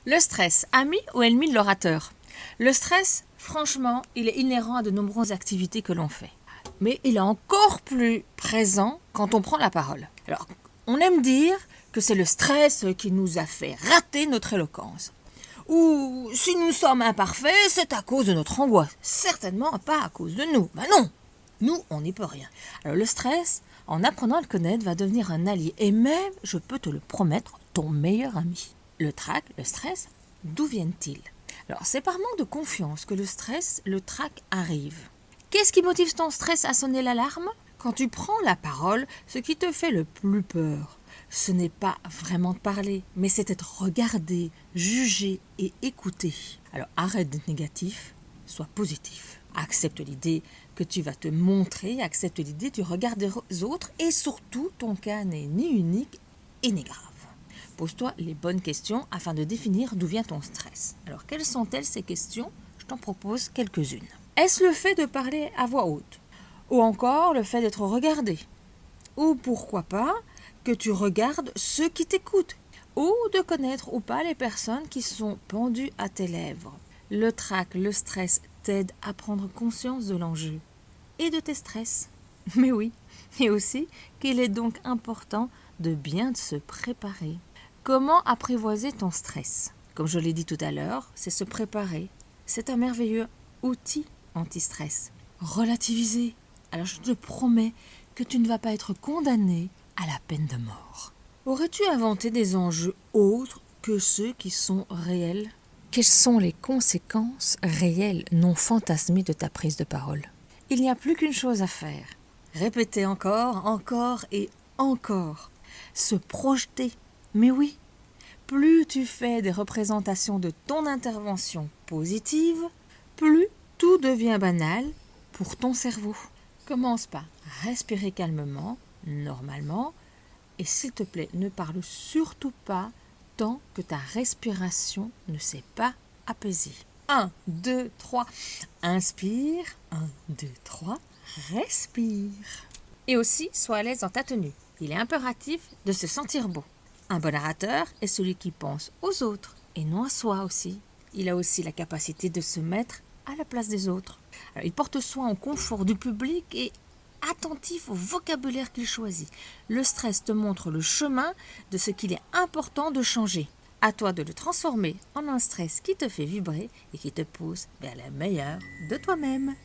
Le stress, ami ou ennemi de l'orateur? Le stress, franchement, il est inhérent à de nombreuses activités que l'on fait. Mais il est encore plus présent quand on prend la parole. Alors, on aime dire que c'est le stress qui nous a fait rater notre éloquence. Ou si nous sommes imparfaits, c'est à cause de notre angoisse. Certainement pas à cause de nous. Ben non, nous, on n'y peut rien. Alors le stress, en apprenant à le connaître, va devenir un allié. Et même, je peux te le promettre, ton meilleur ami. Le trac, le stress, d'où viennent-ils? Alors, c'est par manque de confiance que le stress, le trac arrive. Qu'est-ce qui motive ton stress à sonner l'alarme? Quand tu prends la parole, ce qui te fait le plus peur, ce n'est pas vraiment de parler, mais c'est d'être regardé, jugé et écouté. Alors arrête d'être négatif, sois positif. Accepte l'idée que tu vas te montrer, accepte l'idée du regard des autres et surtout ton cas n'est ni unique et ni grave. Pose-toi les bonnes questions afin de définir d'où vient ton stress. Alors quelles sont-elles ces questions? Je t'en propose quelques-unes. Est-ce le fait de parler à voix haute? Ou encore le fait d'être regardé? Ou pourquoi pas que tu regardes ceux qui t'écoutent? Ou de connaître ou pas les personnes qui sont pendues à tes lèvres? Le trac, le stress t'aide à prendre conscience de l'enjeu et de tes stress. Mais oui, et aussi qu'il est donc important de bien se préparer. Comment apprivoiser ton stress? Comme je l'ai dit tout à l'heure, c'est se préparer. C'est un merveilleux outil anti-stress. Relativiser. Alors je te promets que tu ne vas pas être condamné à la peine de mort. Aurais-tu inventé des enjeux autres que ceux qui sont réels? Quelles sont les conséquences réelles, non fantasmées de ta prise de parole? Il n'y a plus qu'une chose à faire. Répéter encore et encore. Se projeter. Mais oui, plus tu fais des représentations de ton intervention positive, plus tout devient banal pour ton cerveau. Commence par respirer calmement, normalement, et s'il te plaît, ne parle surtout pas tant que ta respiration ne s'est pas apaisée. 1, 2, 3, inspire, 1, 2, 3, respire. Et aussi, sois à l'aise dans ta tenue. Il est impératif de se sentir beau. Un bon orateur est celui qui pense aux autres et non à soi aussi. Il a aussi la capacité de se mettre à la place des autres. Alors, il porte soin au confort du public et attentif au vocabulaire qu'il choisit. Le stress te montre le chemin de ce qu'il est important de changer. À toi de le transformer en un stress qui te fait vibrer et qui te pousse vers la meilleure de toi-même.